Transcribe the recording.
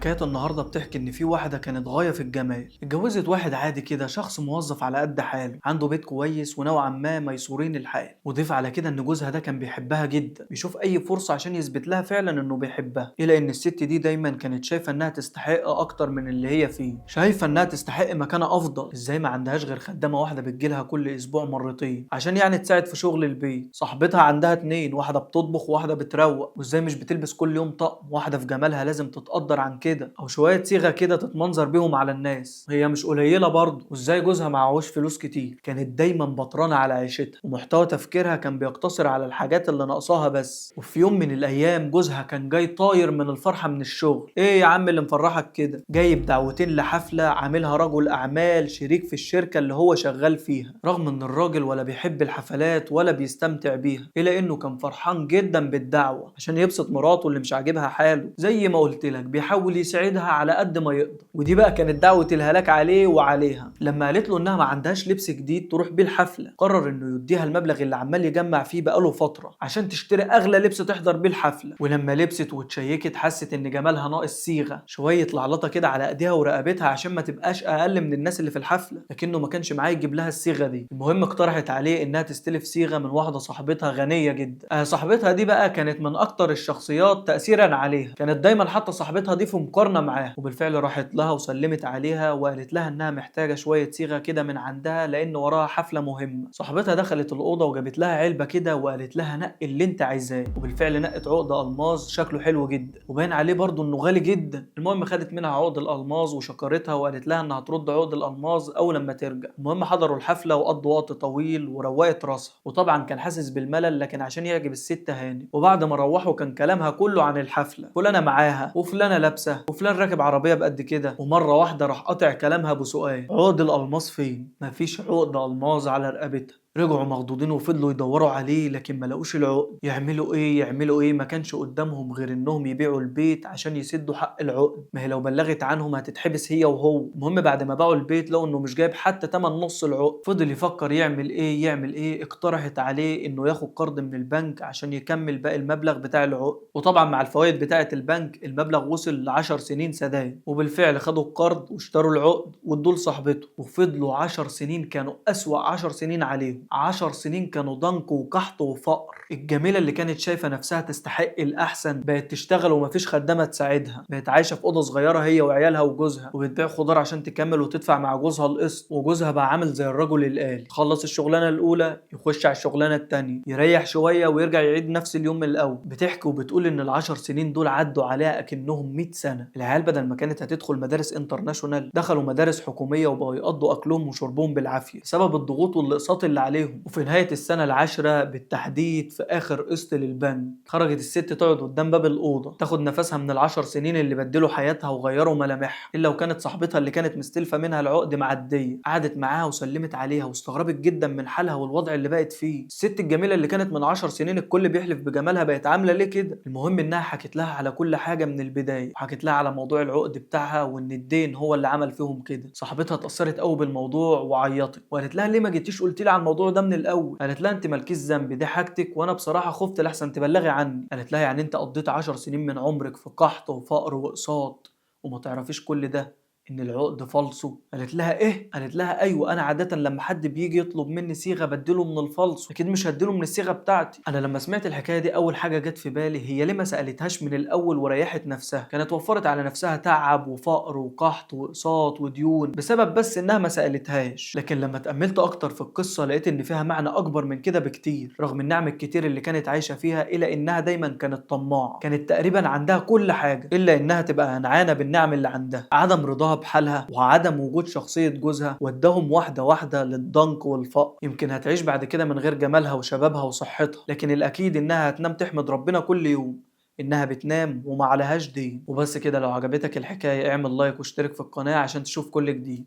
حكاية النهاردة بتحكي إن في واحدة كانت غاية في الجمال، اتجوزت واحد عادي كده، شخص موظف على قد حاله، عنده بيت كويس ونوعا ما ميسورين الحال، وضيف على كده إن جوزها ده كان بيحبها جدا، بيشوف أي فرصة عشان يثبت لها فعلا إنه بيحبها، إلا إن الست دي دايما كانت شايفة إنها تستحق أكتر من اللي هي فيه، شايفة إنها تستحق مكانة أفضل، إزاي ما عندهاش غير خدامة واحدة بتجيلها كل أسبوع مرتين، عشان يعني تساعد في شغل البيت، صاحبتها عندها اتنين، واحدة بتطبخ وواحدة بتروق، وإزاي مش بتلبس كل يوم طقم، واحدة في جمالها لازم تتقدر عن كده او شويه صيغه كده تتمنظر بيهم على الناس، هي مش قليله برضه، وازاي جوزها معهوش فلوس كتير، كانت دايما بطرانه على عيشتها، ومحتوى تفكيرها كان بيقتصر على الحاجات اللي ناقصاها بس. وفي يوم من الايام جوزها كان جاي طاير من الفرحه من الشغل، ايه يا عم اللي مفرحك كده؟ جايب دعوتين لحفله عاملها رجل اعمال شريك في الشركه اللي هو شغال فيها، رغم ان الراجل ولا بيحب الحفلات ولا بيستمتع بيها، الا انه كان فرحان جدا بالدعوه عشان يبسط مراته اللي مش عاجبها حاله، زي ما قلت لك بيحاول يساعدها على قد ما يقدر. ودي بقى كانت دعوة الهلاك عليه وعليها، لما قالت له انها ما عندهاش لبس جديد تروح بيه الحفلة، قرر انه يديها المبلغ اللي عمال يجمع فيه بقاله فترة عشان تشتري اغلى لبس تحضر بيه الحفلة. ولما لبست واتشيكت حست ان جمالها ناقص صيغة، شوية لعلطة كده على ايديها ورقبتها عشان ما تبقاش اقل من الناس اللي في الحفلة، لكنه ما كانش معاه يجيب لها الصيغة دي. المهم اقترحت عليه انها تستلف صيغة من واحدة صاحبتها غنية جدا، صاحبتها دي بقى كانت من اكتر الشخصيات تأثيرا عليها، كانت دايما حاطة صاحبتها دي في مقارنة معاها، وبالفعل راحت لها وسلمت عليها وقالت لها انها محتاجة شوية صيغة كده من عندها لان وراها حفلة مهمة. صاحبتها دخلت الأوضة وجابت لها علبة كده وقالت لها نقي اللي انت عايزاه، وبالفعل نقت عقد ألماظ شكله حلو جدا وباين عليه برضه انه غالي جدا. المهم خدت منها عقد الألماظ وشكرتها وقالت لها انها ترد عقد الألماظ اول لما ترجع. المهم حضروا الحفلة وقضوا وقت طويل وروقت راسها، وطبعا كان حاسس بالملل لكن عشان يعجب الست هاني. وبعد ما روحوا كان كلامها كله عن الحفلة، فلانة معاها وفلانة لابسة وفلان راكب عربية بقد كده، ومرة واحدة راح قاطع كلامها بسؤال: عقد الألماس فين؟ مفيش عقد ألماظ على رقبتها. رجعوا مخضوضين وفضلوا يدوروا عليه لكن ما لقوش العقد. يعملوا ايه ما كانش قدامهم غير انهم يبيعوا البيت عشان يسدوا حق العقد، ما هي لو بلغت عنهم هتتحبس هي وهو. المهم بعد ما باعوا البيت لقوا انه مش جايب حتى تمن نص العقد. فضل يفكر يعمل ايه. اقترحت عليه انه ياخد قرض من البنك عشان يكمل باقي المبلغ بتاع العقد، وطبعا مع الفوائد بتاعه البنك المبلغ وصل ل 10 سنين سداد. وبالفعل خدوا القرض واشتروا العقد وادوه لصاحبته، وفضلوا 10 سنين كانوا اسوأ 10 سنين عليهم، 10 سنين كانوا ضنك وقحط وفقر. الجميلة اللي كانت شايفة نفسها تستحق الأحسن بقت تشتغل ومفيش خدامة تساعدها، بقت عايشة في أوضة صغيرة هي وعيالها وجوزها، وبتبيع خضار عشان تكمل وتدفع مع جوزها القسط. وجوزها بقى عامل زي الرجل الآلي، خلص الشغلانة الأولى يخش على الشغلانة التانية، يريح شوية ويرجع يعيد نفس اليوم من الأول. بتحكي وبتقول إن العشر سنين دول عدوا عليها أكنهم 100 سنة. العيال بدل ما كانت هتدخل مدارس انترناشونال دخلوا مدارس حكومية وبقوا يقضوا أكلهم وشربهم بالعافية بسبب الضغوط والأقساط اللي عليهم. وفي نهاية السنة العاشرة بالتحديد في آخر قسط للبنك خرجت الست تقعد قدام باب الأوضة تاخد نفسها من العشر سنين اللي بدلوا حياتها وغيروا ملامحها، إلا وكانت صاحبتها اللي كانت مستلفة منها العقد معدية، قعدت معاها وسلمت عليها واستغربت جدا من حالها والوضع اللي بقت فيه. الست الجميلة اللي كانت من 10 سنين الكل بيحلف بجمالها بقت عاملة ليه كده؟ المهم إنها حكت لها على كل حاجة من البداية، وحكت لها على موضوع العقد بتاعها وإن الدين هو اللي عمل فيهم كده. صاحبتها اتأثرت قوي بالموضوع وعيطت وقالت لها ليه ما جيتيش قلت لي على الموضوع ده من الأول؟ قالت لها انت مالكيش ذنب، دي حاجتك وانا بصراحة خفت لحسن تبلغي عني. قالت لها يعني انت قضيت 10 سنين من عمرك في قحط وفقر واقساط وما تعرفيش كل ده ان العقد فالصو؟ قالت لها ايه؟ قالت لها ايوه، انا عاده لما حد بيجي يطلب مني صيغه بديله من الفالصو، اكيد مش هديله من الصيغه بتاعتي. انا لما سمعت الحكايه دي اول حاجه جت في بالي هي ليه ما سالتهاش من الاول وريحت نفسها، كانت وفرت على نفسها تعب وفقر وقحط واقساط وديون بسبب بس انها ما سالتهاش. لكن لما اتاملت اكتر في القصه لقيت ان فيها معنى اكبر من كده بكتير، رغم النعم الكتير اللي كانت عايشه فيها الا انها دايما كانت طماعه، كانت تقريبا عندها كل حاجه الا انها تبقى هنعانه بالنعم اللي عندها. عدم رضاها بحالها وعدم وجود شخصية جوزها وداهم واحدة واحدة للضنك والفقر. يمكن هتعيش بعد كده من غير جمالها وشبابها وصحتها، لكن الأكيد إنها هتنام تحمد ربنا كل يوم إنها بتنام وما عليهاش دين. وبس كده، لو عجبتك الحكاية اعمل لايك واشترك في القناة عشان تشوف كل جديد.